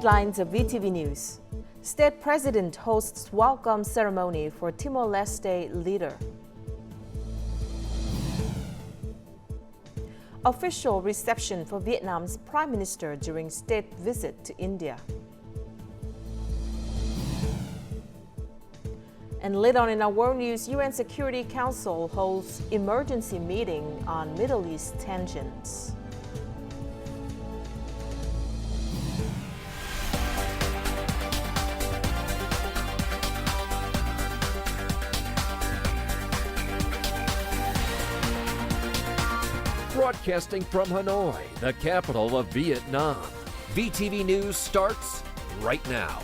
Headlines of VTV News. State President hosts welcome ceremony for Timor-Leste leader. Official reception for Vietnam's Prime Minister during state visit to India. And later on in our world news, UN Security Council holds emergency meeting on Middle East tensions. Broadcasting from Hanoi, the capital of Vietnam. VTV News starts right now.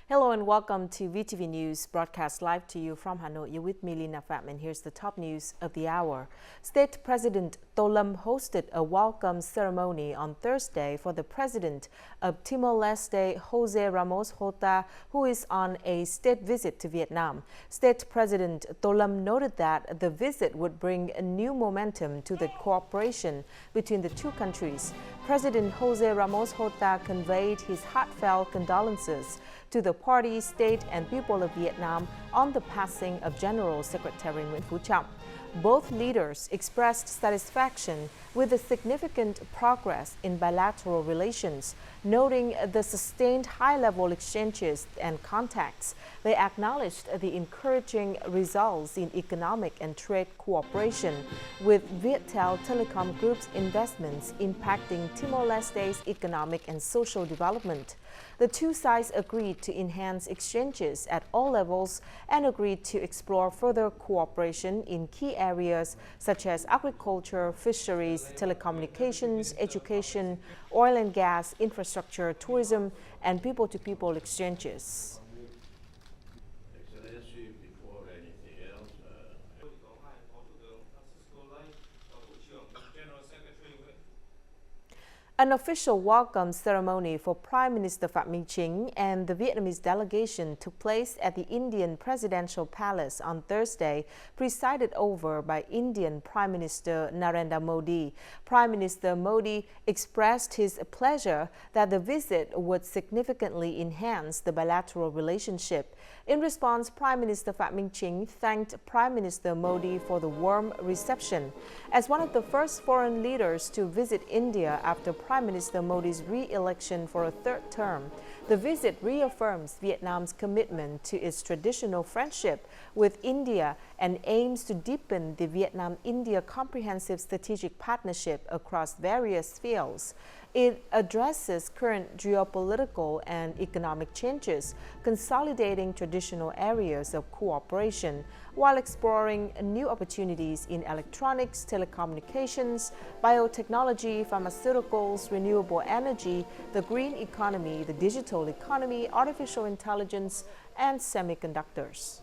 Hello and welcome to VTV News, broadcast live to you from Hanoi. You're with me, Lina Pham, and here's the top news of the hour. State President Tô Lâm hosted a welcome ceremony on Thursday for the President of Timor-Leste, Jose Ramos Horta, who is on a state visit to Vietnam. State President Tô Lâm noted that the visit would bring a new momentum to the cooperation between the two countries. President Jose Ramos Horta conveyed his heartfelt condolences to the party, state and people of Vietnam on the passing of General Secretary Nguyễn Phú Trọng. Both leaders expressed satisfaction with the significant progress in bilateral relations, noting the sustained high-level exchanges and contacts. They acknowledged the encouraging results in economic and trade cooperation, with Viettel Telecom Group's investments impacting Timor-Leste's economic and social development. The two sides agreed to enhance exchanges at all levels and agreed to explore further cooperation in key areas such as agriculture, fisheries, telecommunications, education, oil and gas, infrastructure, tourism, and people-to-people exchanges. An official welcome ceremony for Prime Minister Phạm Minh Chính and the Vietnamese delegation took place at the Indian Presidential Palace on Thursday, presided over by Indian Prime Minister Narendra Modi. Prime Minister Modi expressed his pleasure that the visit would significantly enhance the bilateral relationship. In response, Prime Minister Phạm Minh Chính thanked Prime Minister Modi for the warm reception. As one of the first foreign leaders to visit India after Prime Minister Modi's re-election for a third term, the visit reaffirms Vietnam's commitment to its traditional friendship with India and aims to deepen the Vietnam-India comprehensive strategic partnership across various fields. It addresses current geopolitical and economic changes, consolidating traditional areas of cooperation, while exploring new opportunities in electronics, telecommunications, biotechnology, pharmaceuticals, renewable energy, the green economy, the digital economy, artificial intelligence, and semiconductors.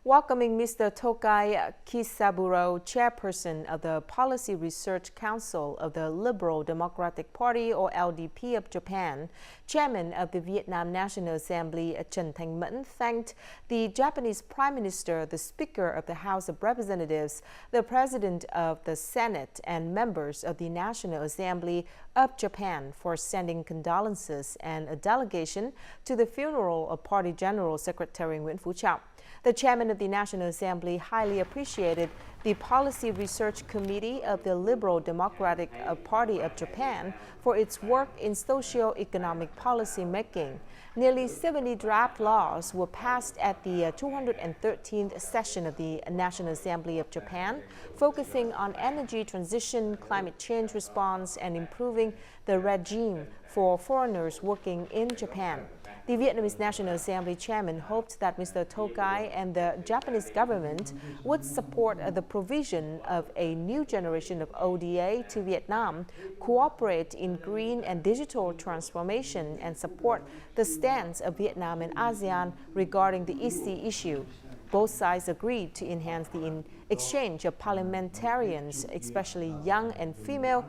Welcoming Mr. Tokai Kisaburo, chairperson of the Policy Research Council of the Liberal Democratic Party, or LDP of Japan, chairman of the Vietnam National Assembly, Trần Thanh Mẫn, thanked the Japanese Prime Minister, the Speaker of the House of Representatives, the President of the Senate, and members of the National Assembly of Japan for sending condolences and a delegation to the funeral of Party General Secretary Nguyễn Phú Trọng. The chairman of the National Assembly highly appreciated the Policy Research Committee of the Liberal Democratic Party of Japan for its work in socio-economic policy making. Nearly 70 draft laws were passed at the 213th session of the National Assembly of Japan, focusing on energy transition, climate change response, and improving the regime for foreigners working in Japan. The Vietnamese National Assembly chairman hoped that Mr. Tokai and the Japanese government would support the provision of a new generation of ODA to Vietnam, cooperate in green and digital transformation, and support the stance of Vietnam and ASEAN regarding the EC issue. Both sides agreed to enhance the exchange of parliamentarians, especially young and female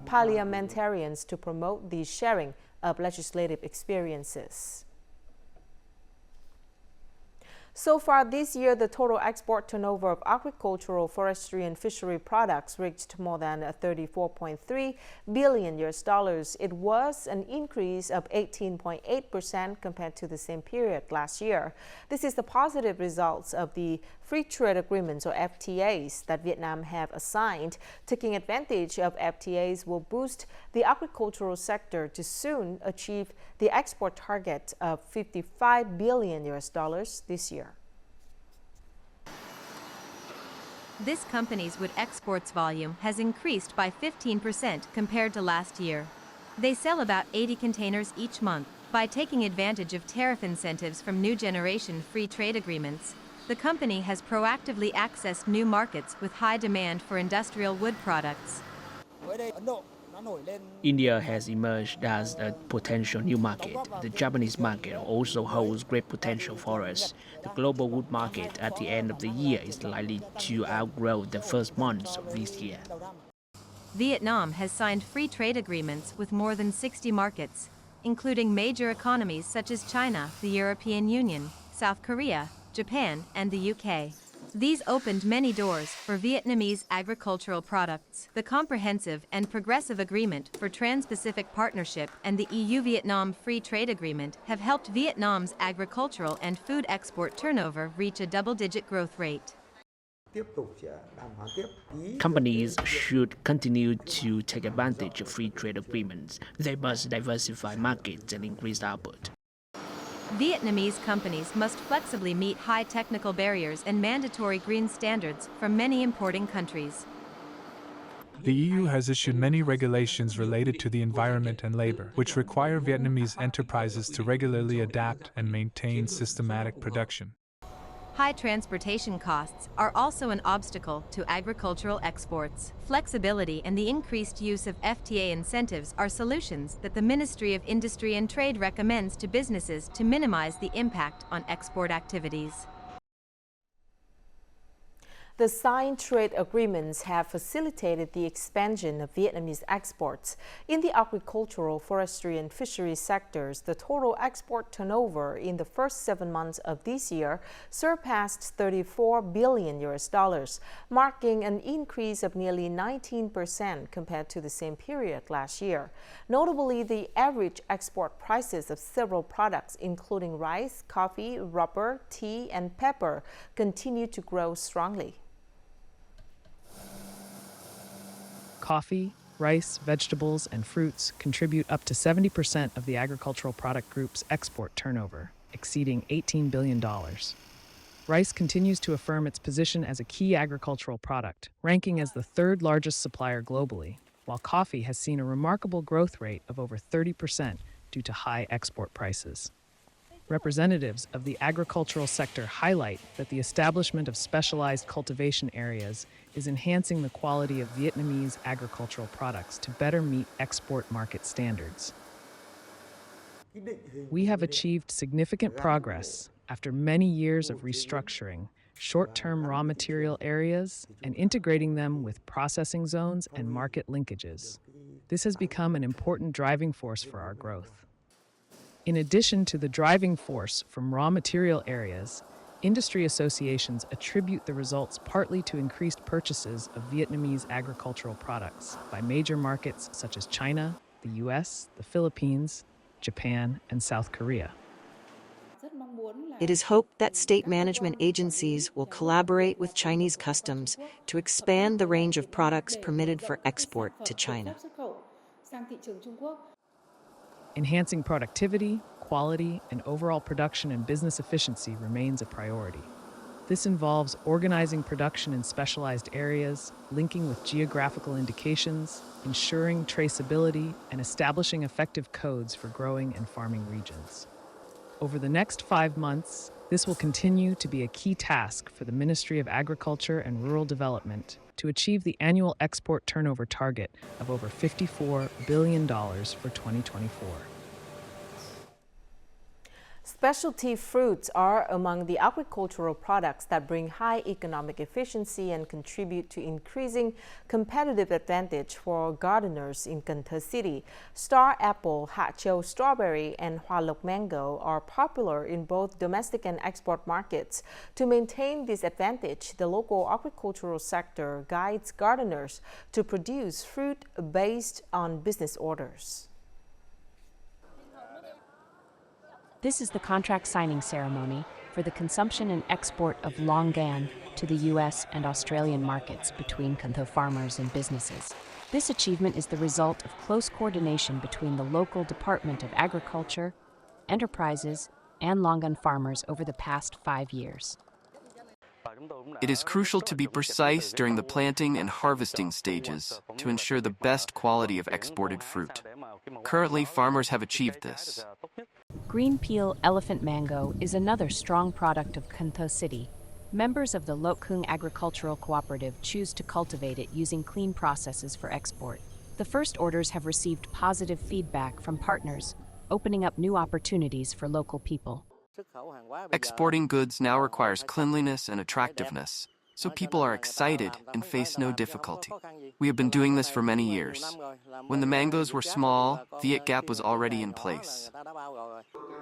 parliamentarians, to promote the sharing of legislative experiences. So far this year, the total export turnover of agricultural, forestry, and fishery products reached more than $34.3 billion. It was an increase of 18.8% compared to the same period last year. This is the positive results of the free trade agreements, or FTAs, that Vietnam have assigned. Taking advantage of FTAs will boost the agricultural sector to soon achieve the export target of $55 billion this year. This company's wood exports volume has increased by 15% compared to last year. They sell about 80 containers each month. By taking advantage of tariff incentives from new generation free trade agreements, the company has proactively accessed new markets with high demand for industrial wood products. India has emerged as a potential new market. The Japanese market also holds great potential for us. The global wood market at the end of the year is likely to outgrow the first months of this year. Vietnam has signed free trade agreements with more than 60 markets, including major economies such as China, the European Union, South Korea, Japan, and the UK. These opened many doors for Vietnamese agricultural products. The Comprehensive and Progressive Agreement for Trans-Pacific Partnership and the EU-Vietnam Free Trade Agreement have helped Vietnam's agricultural and food export turnover reach a double-digit growth rate. Companies should continue to take advantage of free trade agreements. They must diversify markets and increase output. Vietnamese companies must flexibly meet high technical barriers and mandatory green standards from many importing countries. The EU has issued many regulations related to the environment and labor, which require Vietnamese enterprises to regularly adapt and maintain systematic production. High transportation costs are also an obstacle to agricultural exports. Flexibility and the increased use of FTA incentives are solutions that the Ministry of Industry and Trade recommends to businesses to minimize the impact on export activities. The signed trade agreements have facilitated the expansion of Vietnamese exports. In the agricultural, forestry, and fisheries sectors, the total export turnover in the first 7 months of this year surpassed $34 billion, marking an increase of nearly 19% compared to the same period last year. Notably, the average export prices of several products, including rice, coffee, rubber, tea, and pepper, continue to grow strongly. Coffee, rice, vegetables, and fruits contribute up to 70% of the agricultural product group's export turnover, exceeding $18 billion. Rice continues to affirm its position as a key agricultural product, ranking as the third largest supplier globally, while coffee has seen a remarkable growth rate of over 30% due to high export prices. Representatives of the agricultural sector highlight that the establishment of specialized cultivation areas is enhancing the quality of Vietnamese agricultural products to better meet export market standards. We have achieved significant progress after many years of restructuring short-term raw material areas and integrating them with processing zones and market linkages. This has become an important driving force for our growth. In addition to the driving force from raw material areas, industry associations attribute the results partly to increased purchases of Vietnamese agricultural products by major markets such as China, the US, the Philippines, Japan, and South Korea. It is hoped that state management agencies will collaborate with Chinese customs to expand the range of products permitted for export to China. Enhancing productivity, quality, and overall production and business efficiency remains a priority. This involves organizing production in specialized areas, linking with geographical indications, ensuring traceability, and establishing effective codes for growing and farming regions. Over the next 5 months, this will continue to be a key task for the Ministry of Agriculture and Rural Development to achieve the annual export turnover target of over $54 billion for 2024. Specialty fruits are among the agricultural products that bring high economic efficiency and contribute to increasing competitive advantage for gardeners in Cần Thơ City. Star apple, Hạ Châu strawberry, and Hoa Lộc mango are popular in both domestic and export markets. To maintain this advantage, the local agricultural sector guides gardeners to produce fruit based on business orders. This is the contract signing ceremony for the consumption and export of longan to the U.S. and Australian markets between Cần Thơ farmers and businesses. This achievement is the result of close coordination between the local Department of Agriculture, enterprises, and longan farmers over the past 5 years. It is crucial to be precise during the planting and harvesting stages to ensure the best quality of exported fruit. Currently, farmers have achieved this. Green peel elephant mango is another strong product of Cần Thơ City. Members of the Lộc Khương Agricultural Cooperative choose to cultivate it using clean processes for export. The first orders have received positive feedback from partners, opening up new opportunities for local people. Exporting goods now requires cleanliness and attractiveness, so people are excited and face no difficulty. We have been doing this for many years. When the mangoes were small, Viet Gap was already in place.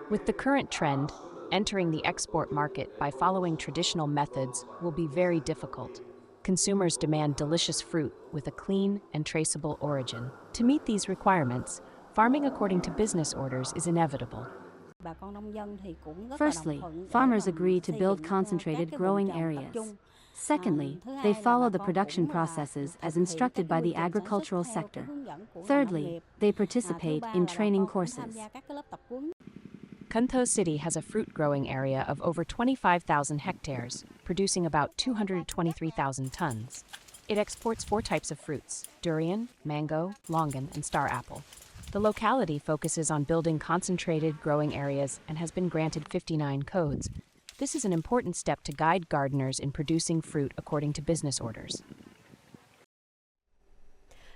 With the current trend, entering the export market by following traditional methods will be very difficult. Consumers demand delicious fruit with a clean and traceable origin. To meet these requirements, farming according to business orders is inevitable. Firstly, farmers agree to build concentrated growing areas. Secondly, they follow the production processes as instructed by the agricultural sector. Thirdly, they participate in training courses. Cần Thơ City has a fruit growing area of over 25,000 hectares, producing about 223,000 tons. It exports 4 types of fruits: durian, mango, longan, and star apple. The locality focuses on building concentrated growing areas and has been granted 59 codes. This is an important step to guide gardeners in producing fruit according to business orders.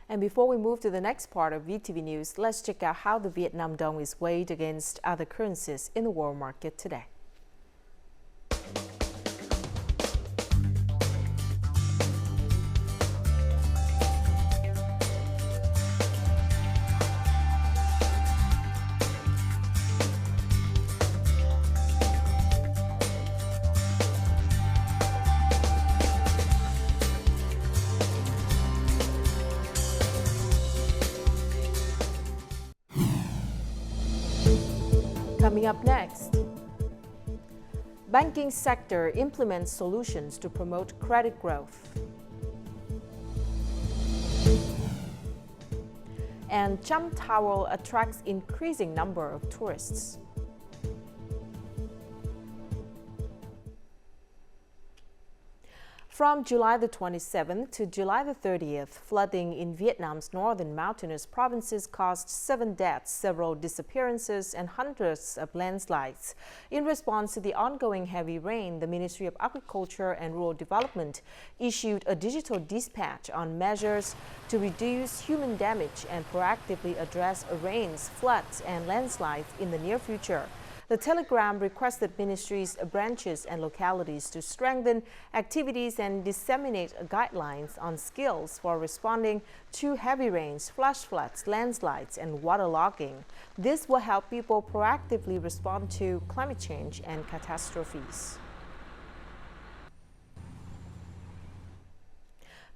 And before we move to the next part of VTV News, let's check out how the Vietnam dong is weighed against other currencies in the world market today. Coming up next, banking sector implements solutions to promote credit growth. And Cham Towel attracts increasing number of tourists. From July the 27th to July the 30th, flooding in Vietnam's northern mountainous provinces caused 7 deaths, several disappearances, and hundreds of landslides. In response to the ongoing heavy rain, the Ministry of Agriculture and Rural Development issued a digital dispatch on measures to reduce human damage and proactively address rains, floods, and landslides in the near future. The telegram requested ministries, branches, and localities to strengthen activities and disseminate guidelines on skills for responding to heavy rains, flash floods, landslides, and waterlogging. This will help people proactively respond to climate change and catastrophes.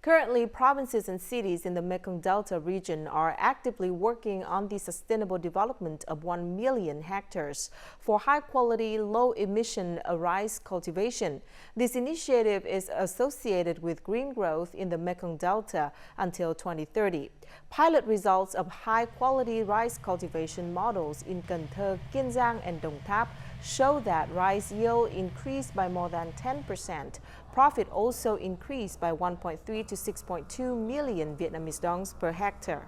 Currently, provinces and cities in the Mekong Delta region are actively working on the sustainable development of 1 million hectares for high-quality, low-emission rice cultivation. This initiative is associated with green growth in the Mekong Delta until 2030. Pilot results of high-quality rice cultivation models in Cần Thơ, Kiên Giang, and Đồng Tháp show that rice yield increased by more than 10%. Profit also increased by 1.3 to 6.2 million Vietnamese dongs per hectare.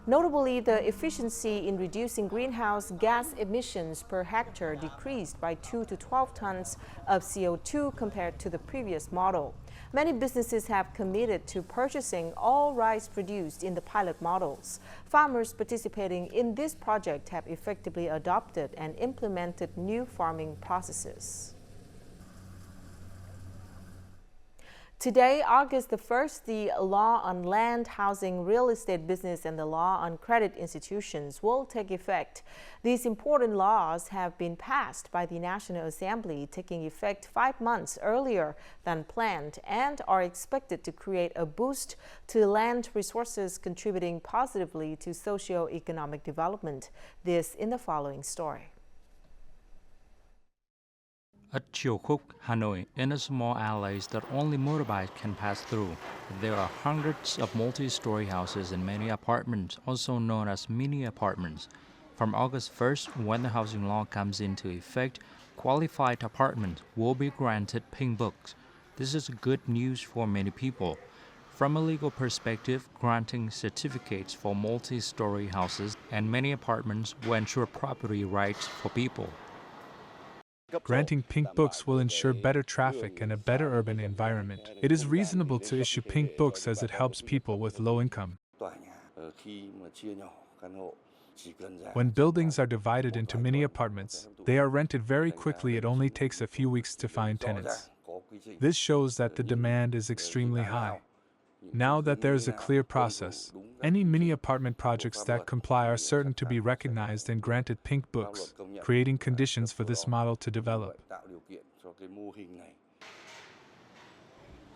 Notably, the efficiency in reducing greenhouse gas emissions per hectare decreased by 2 to 12 tons of CO2 compared to the previous model. Many businesses have committed to purchasing all rice produced in the pilot models. Farmers participating in this project have effectively adopted and implemented new farming processes. Today, August the 1st, the law on land, housing, real estate business, and the law on credit institutions will take effect. These important laws have been passed by the National Assembly, taking effect 5 months earlier than planned, and are expected to create a boost to land resources, contributing positively to socio-economic development. This in the following story. At Chiu Khúc, Hanoi, in a small alley that only motorbikes can pass through, there are hundreds of multi-story houses and many apartments, also known as mini apartments. From August 1st, when the housing law comes into effect, qualified apartments will be granted pink books. This is good news for many people. From a legal perspective, granting certificates for multi-story houses and many apartments will ensure property rights for people. Granting pink books will ensure better traffic and a better urban environment. It is reasonable to issue pink books as it helps people with low income. When buildings are divided into mini apartments, they are rented very quickly. It only takes a few weeks to find tenants. This shows that the demand is extremely high. Now that there is a clear process, any mini apartment projects that comply are certain to be recognized and granted pink books, creating conditions for this model to develop.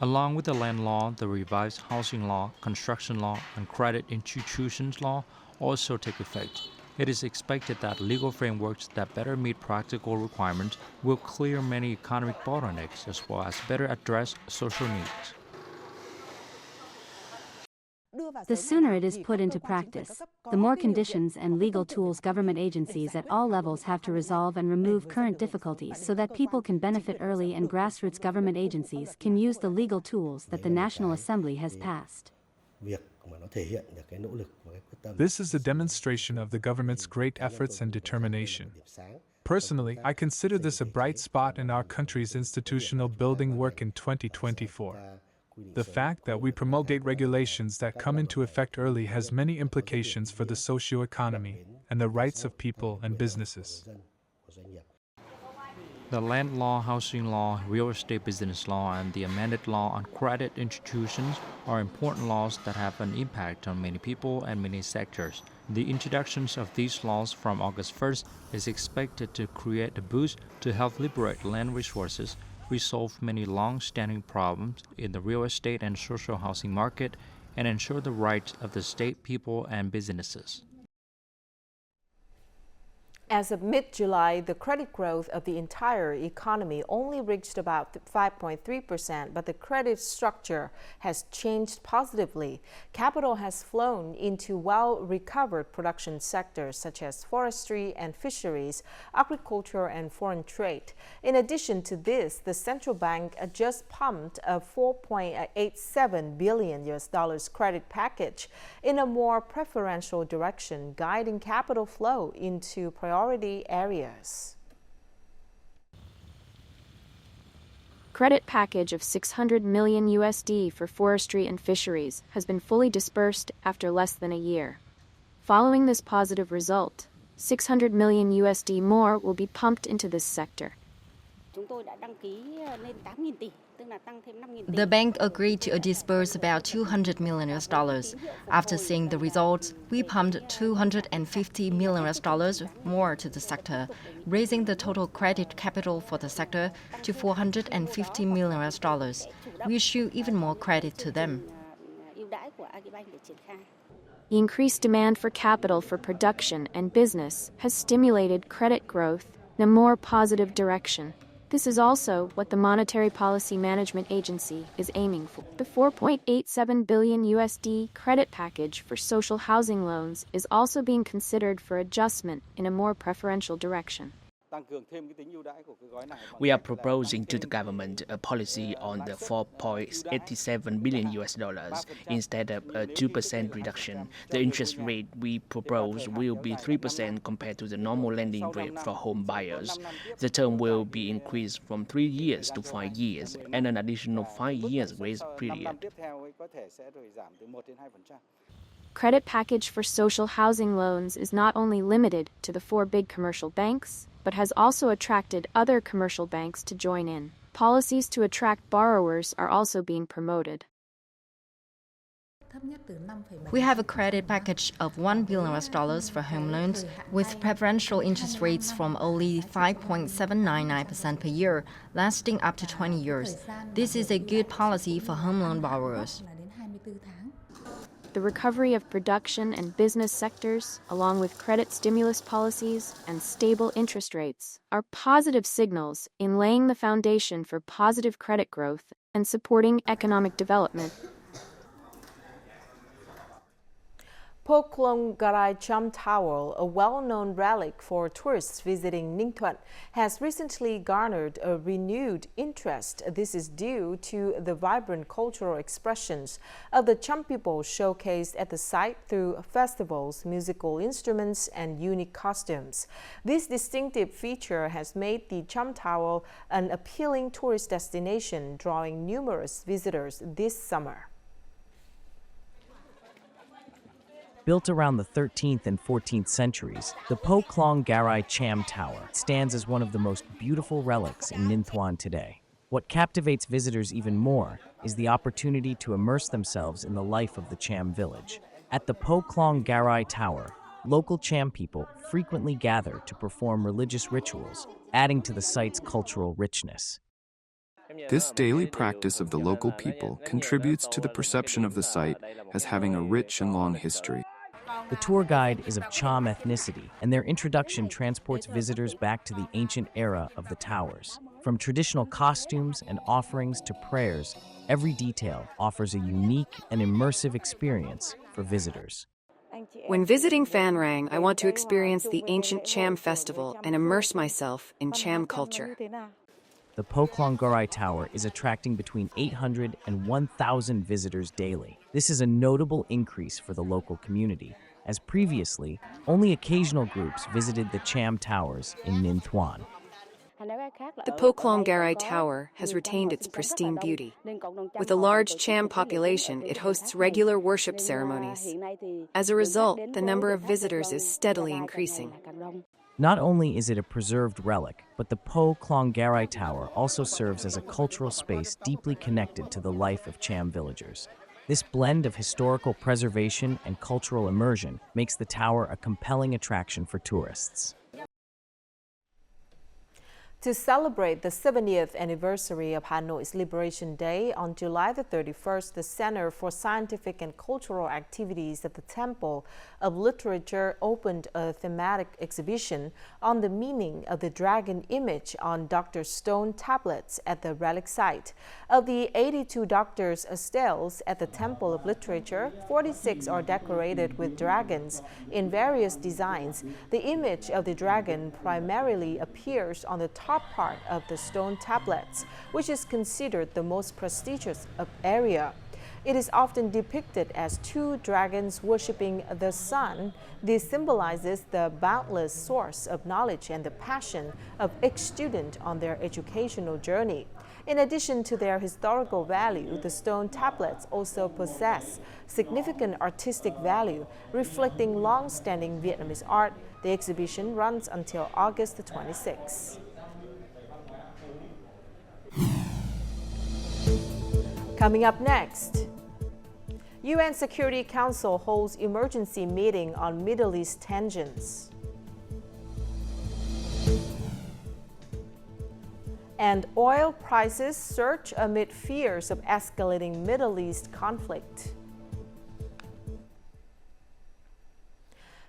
Along with the land law, the revised housing law, construction law, and credit institutions law also take effect. It is expected that legal frameworks that better meet practical requirements will clear many economic bottlenecks as well as better address social needs. The sooner it is put into practice, the more conditions and legal tools government agencies at all levels have to resolve and remove current difficulties so that people can benefit early and grassroots government agencies can use the legal tools that the National Assembly has passed. This is a demonstration of the government's great efforts and determination. Personally, I consider this a bright spot in our country's institutional building work in 2024. The fact that we promulgate regulations that come into effect early has many implications for the socio-economy and the rights of people and businesses. The land law, housing law, real estate business law, and the amended law on credit institutions are important laws that have an impact on many people and many sectors. The introductions of these laws from August 1st is expected to create a boost to help liberate land resources, resolve many long-standing problems in the real estate and social housing market, and ensure the rights of the state, people, and businesses. As of mid-July, the credit growth of the entire economy only reached about 5.3%, but the credit structure has changed positively. Capital has flown into well-recovered production sectors such as forestry and fisheries, agriculture, and foreign trade. In addition to this, the central bank just pumped a $4.87 billion credit package in a more preferential direction, guiding capital flow into priority areas. Credit package of $600 million USD for forestry and fisheries has been fully dispersed after less than a year. Following this positive result, $600 million USD more will be pumped into this sector. The bank agreed to disburse about $200 million. After seeing the results, we pumped $250 million more to the sector, raising the total credit capital for the sector to $450 million. We issue even more credit to them. The increased demand for capital for production and business has stimulated credit growth in a more positive direction. This is also what the Monetary Policy Management Agency is aiming for. The $4.87 billion USD credit package for social housing loans is also being considered for adjustment in a more preferential direction. We are proposing to the government a policy on the $4.87 billion instead of a 2% reduction. The interest rate we propose will be 3% compared to the normal lending rate for home buyers. The term will be increased from 3 years to 5 years and an additional 5 years grace period. Credit package for social housing loans is not only limited to the 4 big commercial banks, but has also attracted other commercial banks to join in. Policies to attract borrowers are also being promoted. We have a credit package of $1 billion for home loans, with preferential interest rates from only 5.799% per year, lasting up to 20 years. This is a good policy for home loan borrowers. The recovery of production and business sectors, along with credit stimulus policies and stable interest rates, are positive signals in laying the foundation for positive credit growth and supporting economic development. Po Klong Garai Cham Tower, a well-known relic for tourists visiting Ninh Thuận, has recently garnered a renewed interest. This is due to the vibrant cultural expressions of the Cham people showcased at the site through festivals, musical instruments, and unique costumes. This distinctive feature has made the Cham Tower an appealing tourist destination, drawing numerous visitors this summer. Built around the 13th and 14th centuries, the Po Klong Garai Cham Tower stands as one of the most beautiful relics in Ninh Thuan today. What captivates visitors even more is the opportunity to immerse themselves in the life of the Cham village. At the Po Klong Garai Tower, local Cham people frequently gather to perform religious rituals, adding to the site's cultural richness. This daily practice of the local people contributes to the perception of the site as having a rich and long history. The tour guide is of Cham ethnicity, and their introduction transports visitors back to the ancient era of the towers. From traditional costumes and offerings to prayers, every detail offers a unique and immersive experience for visitors. When visiting Phan Rang, I want to experience the ancient Cham festival and immerse myself in Cham culture. The Po Klong Garai Tower is attracting between 800 and 1,000 visitors daily. This is a notable increase for the local community, as previously, only occasional groups visited the Cham Towers in Ninh Thuan. The Po Klong Garai Tower has retained its pristine beauty. With a large Cham population, it hosts regular worship ceremonies. As a result, the number of visitors is steadily increasing. Not only is it a preserved relic, but the Po Klong Garai Tower also serves as a cultural space deeply connected to the life of Cham villagers. This blend of historical preservation and cultural immersion makes the tower a compelling attraction for tourists. To celebrate the 70th anniversary of Hanoi's Liberation Day on July the 31st, the Center for Scientific and Cultural Activities at the Temple of Literature opened a thematic exhibition on the meaning of the dragon image on Dr. Stone tablets at the relic site. Of the 82 doctors' steles at the Temple of Literature, 46 are decorated with dragons in various designs. The image of the dragon primarily appears on the top part of the stone tablets, which is considered the most prestigious area. It is often depicted as two dragons worshipping the sun. This symbolizes the boundless source of knowledge and the passion of each student on their educational journey. In addition to their historical value, the stone tablets also possess significant artistic value, reflecting long-standing Vietnamese art. The exhibition runs until August 26. Coming up next, UN Security Council holds emergency meeting on Middle East tensions. And oil prices surge amid fears of escalating Middle East conflict.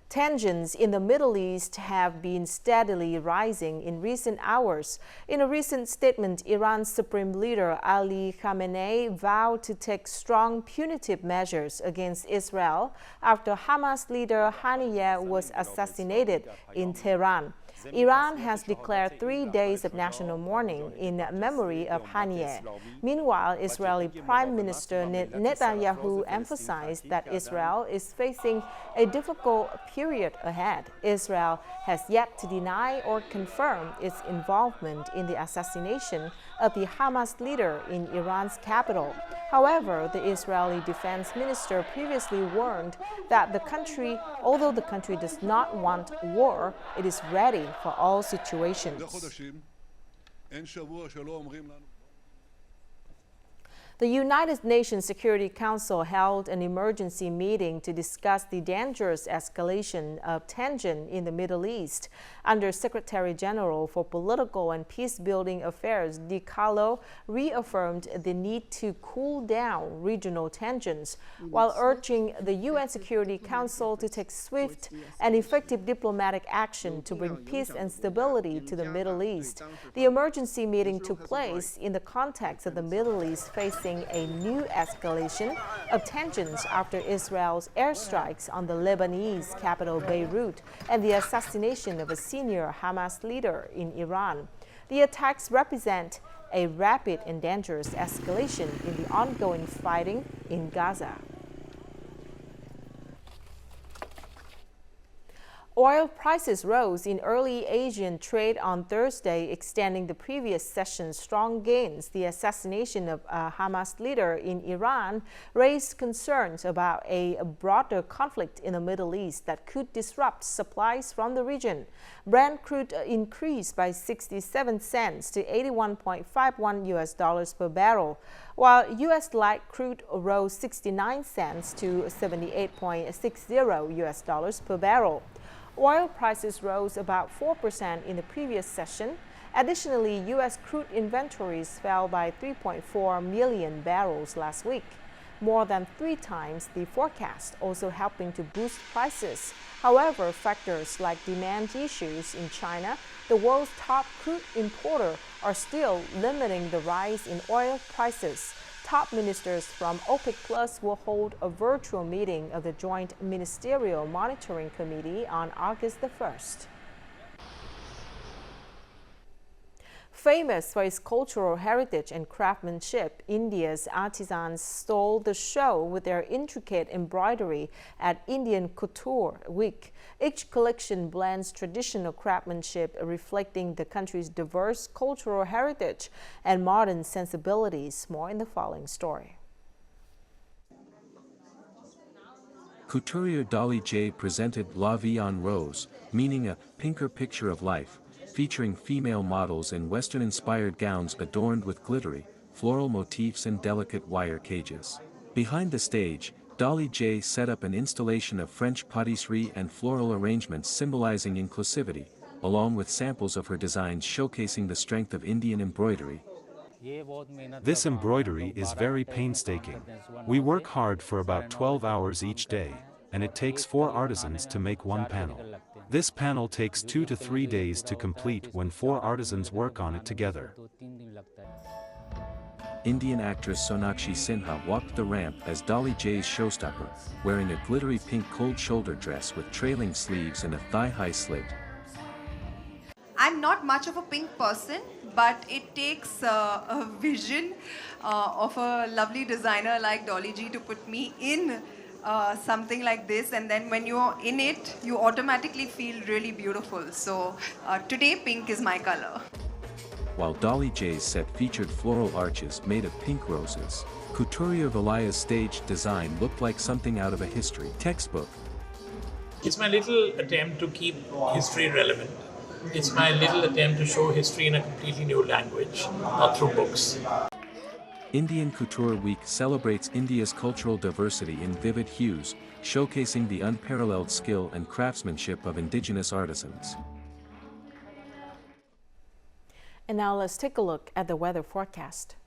Tensions in the Middle East have been steadily rising in recent hours. In a recent statement, Iran's Supreme Leader Ali Khamenei vowed to take strong punitive measures against Israel after Hamas leader Haniyeh was assassinated in Tehran. Iran has declared 3 days of national mourning in memory of Haniyeh. Meanwhile, Israeli Prime Minister Netanyahu emphasized that Israel is facing a difficult period ahead. Israel has yet to deny or confirm its involvement in the assassination of the Hamas leader in Iran's capital. However, the Israeli defense minister previously warned that although the country does not want war, it is ready for all situations. The United Nations Security Council held an emergency meeting to discuss the dangerous escalation of tension in the Middle East. Under Secretary General for Political and Peace-Building Affairs, Di Carlo reaffirmed the need to cool down regional tensions, while urging the UN Security Council to take swift and effective diplomatic action to bring peace and stability to the Middle East. The emergency meeting took place in the context of the Middle East facing a new escalation of tensions after Israel's airstrikes on the Lebanese capital Beirut and the assassination of a senior Hamas leader in Iran. The attacks represent a rapid and dangerous escalation in the ongoing fighting in Gaza. Oil prices rose in early Asian trade on Thursday, extending the previous session's strong gains. The assassination of a Hamas leader in Iran raised concerns about a broader conflict in the Middle East that could disrupt supplies from the region. Brent crude increased by 67 cents to $81.51 per barrel, while U.S. light crude rose 69 cents to $78.60 per barrel. Oil prices rose about 4% in the previous session. Additionally, U.S. crude inventories fell by 3.4 million barrels last week, more than 3 times the forecast, also helping to boost prices. However, factors like demand issues in China, the world's top crude importer, are still limiting the rise in oil prices. Top ministers from OPEC Plus will hold a virtual meeting of the Joint Ministerial Monitoring Committee on August the 1st. Famous for its cultural heritage and craftsmanship, India's artisans stole the show with their intricate embroidery at Indian Couture Week. Each collection blends traditional craftsmanship reflecting the country's diverse cultural heritage and modern sensibilities. More in the following story. Couturier Dolly J presented La Vie en Rose, meaning a pinker picture of life, featuring female models in Western-inspired gowns adorned with glittery, floral motifs and delicate wire cages. Behind the stage, Dolly J set up an installation of French patisserie and floral arrangements symbolizing inclusivity, along with samples of her designs showcasing the strength of Indian embroidery. This embroidery is very painstaking. We work hard for about 12 hours each day, and it takes 4 artisans to make one panel. This panel takes 2 to 3 days to complete when 4 artisans work on it together. Indian actress Sonakshi Sinha walked the ramp as Dolly J's showstopper, wearing a glittery pink cold shoulder dress with trailing sleeves and a thigh-high slit. I'm not much of a pink person, but it takes a vision of a lovely designer like Dolly G to put me in something like this, and then when you're in it, you automatically feel really beautiful. So today, pink is my color. While Dolly J's set featured floral arches made of pink roses, Couturier Valaya's stage design looked like something out of a history textbook. It's my little attempt to keep history relevant. It's my little attempt to show history in a completely new language, not through books. Indian Couture Week celebrates India's cultural diversity in vivid hues, showcasing the unparalleled skill and craftsmanship of indigenous artisans. And now let's take a look at the weather forecast.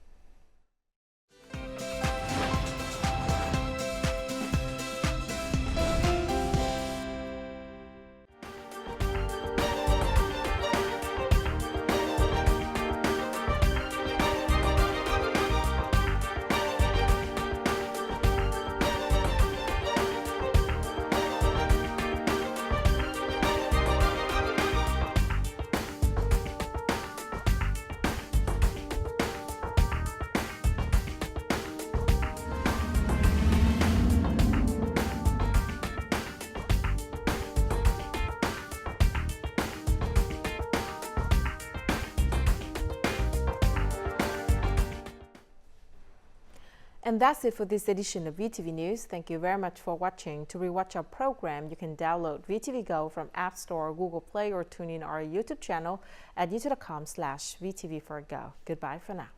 And that's it for this edition of VTV News. Thank you very much for watching. To rewatch our program, you can download VTVgo from App Store, Google Play, or tune in our YouTube channel at youtube.com/VTV4Go. Goodbye for now.